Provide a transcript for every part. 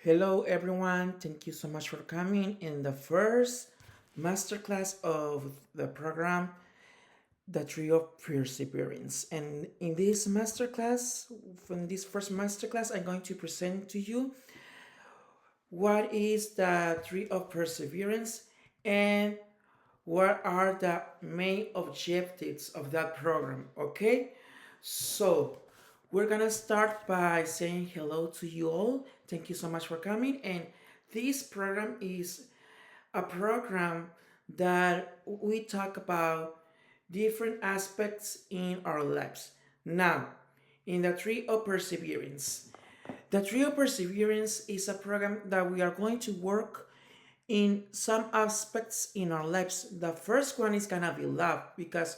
Hello everyone, thank you so much for coming in the first masterclass of the program, The Tree of Perseverance. And in this masterclass, from this first masterclass, I'm going to present to you what is the Tree of Perseverance and what are the main objectives of that program, okay? So, we're gonna start by saying hello to you all. Thank you so much for coming. And this program is a program that we talk about different aspects in our lives. Now, in the Tree of Perseverance, the Tree of Perseverance is a program that we are going to work in some aspects in our lives. The first one is gonna be love because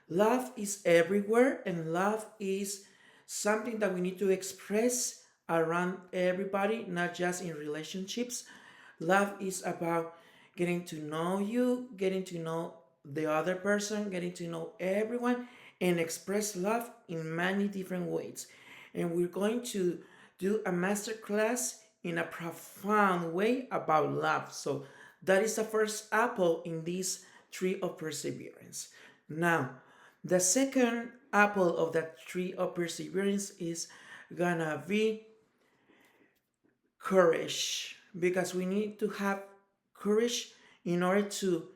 love is everywhere and love is something that we need to express around everybody, not just in relationships. Love is about getting to know you, getting to know the other person, getting to know everyone, and express love in many different ways. And we're going to do a master class in a profound way about love. So that is the first apple in this tree of perseverance. Now, the second apple of that tree of perseverance is gonna be courage because we need to have courage in order to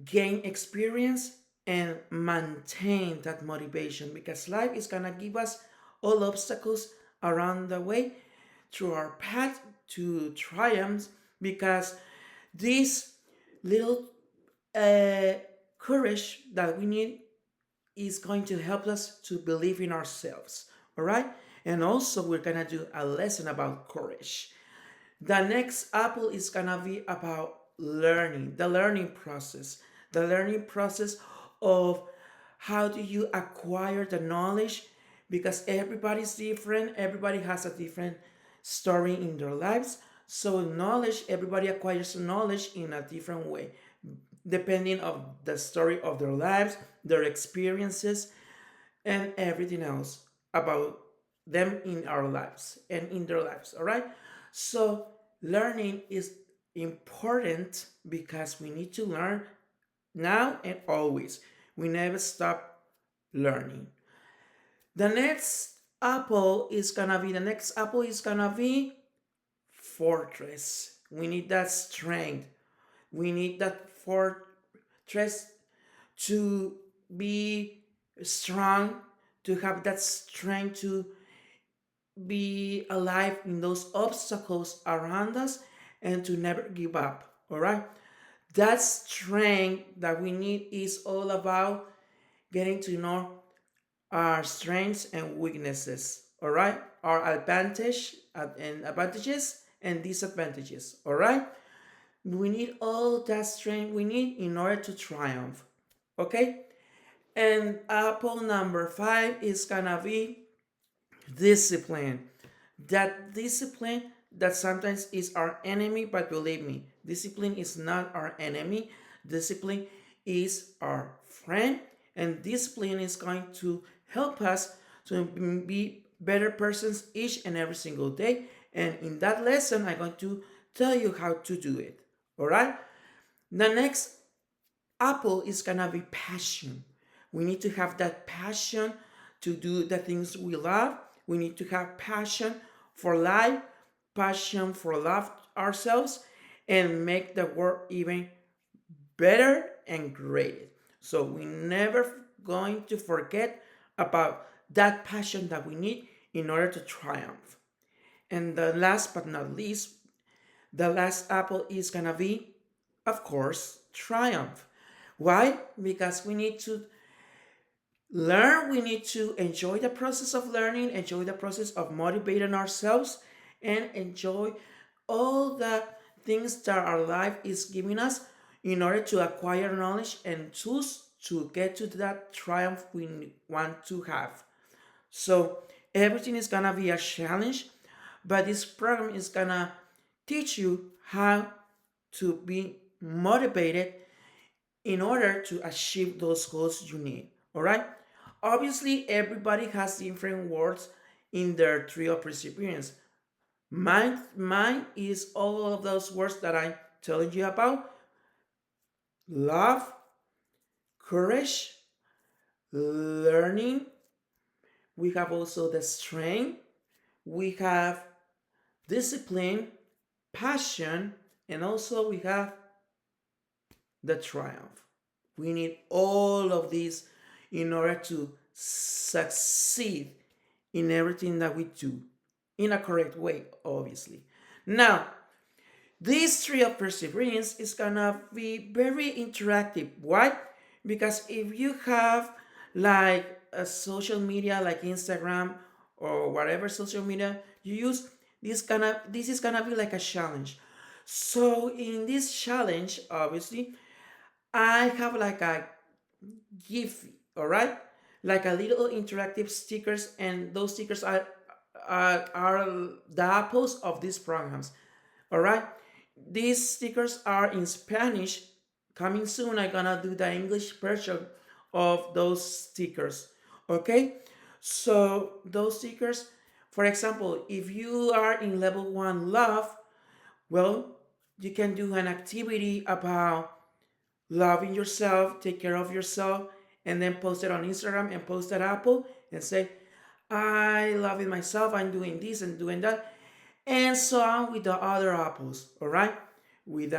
gain experience and maintain that motivation because life is gonna give us all obstacles around the way through our path to triumphs because this little uh, courage that we need is going to help us to believe in ourselves. All right. And also, we're gonna do a lesson about courage. The next apple is gonna be about learning, the learning process of how do you acquire the knowledge because everybody's different, everybody has a different story in their lives. So knowledge, everybody acquires knowledge in a different way, depending of the story of their lives, their experiences, and everything else about them in our lives and in their lives. All right. So learning is important because we need to learn now and always. We never stop learning. The next apple is gonna be fortress. We need that strength. We need that fortress to be strong, to have that strength to be alive in those obstacles around us and to never give up. All right. That strength that we need is all about getting to know our strengths and weaknesses. All right. Our advantages and disadvantages. All right. We need all that strength we need in order to triumph. Okay. And apple number five is gonna be discipline. That discipline that sometimes is our enemy, but believe me, discipline is not our enemy. Discipline is our friend, and discipline is going to help us to be better persons each and every single day. And in that lesson, I'm going to tell you how to do it. All right. The next apple is gonna be passion. We need to have that passion to do the things we love. We need to have passion for life, passion for love ourselves, and make the world even better and greater. So we never going to forget about that passion that we need in order to triumph. And the last but not least, the last apple is gonna be, of course, triumph. Why? Because we need to learn, we need to enjoy the process of learning, enjoy the process of motivating ourselves, and enjoy all the things that our life is giving us in order to acquire knowledge and tools to get to that triumph we want to have. So everything is gonna be a challenge, but this program is gonna teach you how to be motivated in order to achieve those goals you need. All right. Obviously, everybody has different words in their tree of perseverance. Mine is all of those words that I'm telling you about: love, courage, learning. We have also the strength. We have discipline, passion, and also we have the triumph. We need all of these in order to succeed in everything that we do in a correct way, obviously. Now, this tree of perseverance is gonna be very interactive. Why? Because if you have like a social media like Instagram or whatever social media you use, this is gonna be like a challenge. So in this challenge, obviously, I have like a GIF, all right, like a little interactive stickers, and those stickers are the apples of these programs. All right, these stickers are in Spanish. Coming soon, I'm gonna do the English version of those stickers. Okay, so those stickers, for example, if you are in level 1 love, well, you can do an activity about loving yourself, take care of yourself, and then post it on Instagram and post that apple and say, I love it myself, I'm doing this and doing that, and so on with the other apples, all right? With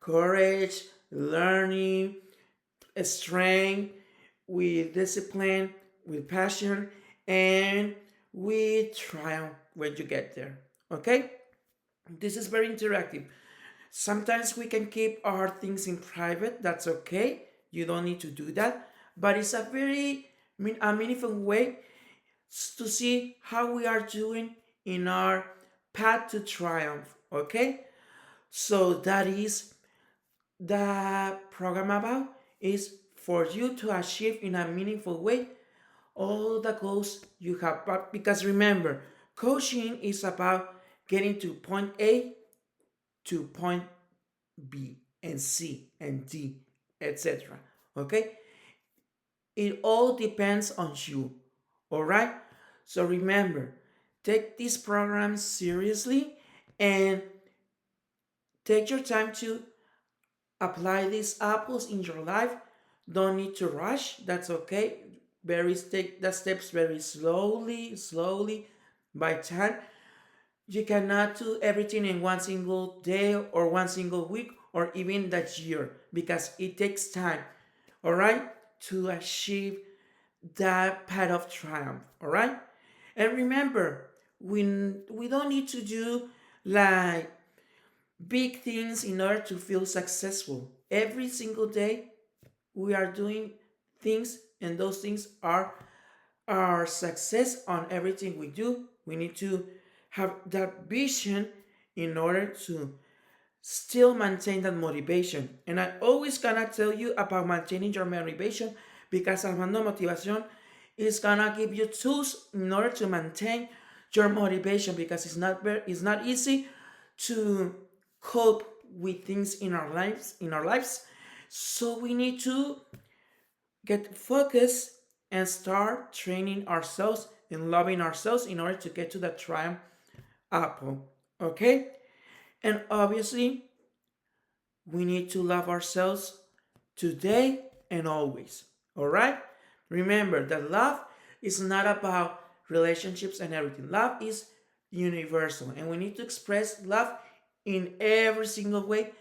courage, learning, strength, with discipline, with passion, and with triumph when you get there, okay? This is very interactive. Sometimes we can keep our things in private. That's okay. You don't need to do that. But it's a very a meaningful way to see how we are doing in our path to triumph. Okay? So that is the program about is for you to achieve in a meaningful way all the goals you have. But because remember, coaching is about getting to point A to point B and C and D, etc. Okay? It all depends on you. All right? So remember, take this program seriously and take your time to apply these apples in your life. Don't need to rush. That's okay. Take the steps very slowly by time. You cannot do everything in one single day or one single week or even that year because it takes time, all right, to achieve that path of triumph, all right? And remember, we don't need to do like big things in order to feel successful. Every single day, we are doing things, and those things are our success on everything we do. We need to have that vision in order to still maintain that motivation. And I always gonna tell you about maintaining your motivation because Armando Motivación is gonna give you tools in order to maintain your motivation because it's not easy to cope with things in our lives. So we need to get focused and start training ourselves and loving ourselves in order to get to the triumph apple. Okay? And obviously, we need to love ourselves today and always. All right? Remember that love is not about relationships and everything. Love is universal, and we need to express love in every single way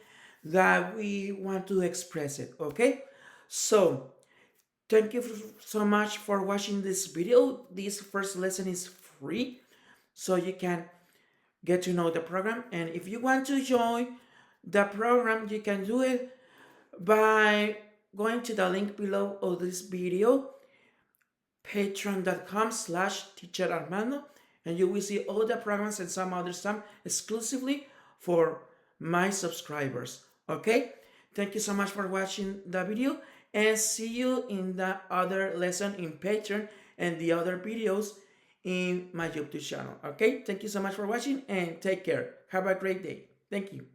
that we want to express it. Okay? So, thank you so much for watching this video. This first lesson is free, so you can get to know the program. And if you want to join the program, you can do it by going to the link below of this video, patreon.com/teacher Armando, and you will see all the programs and some other stuff exclusively for my subscribers. Okay? Thank you so much for watching the video, and see you in the other lesson in Patreon and the other videos in my YouTube channel. Okay? Thank you so much for watching and take care. Have a great day. Thank you.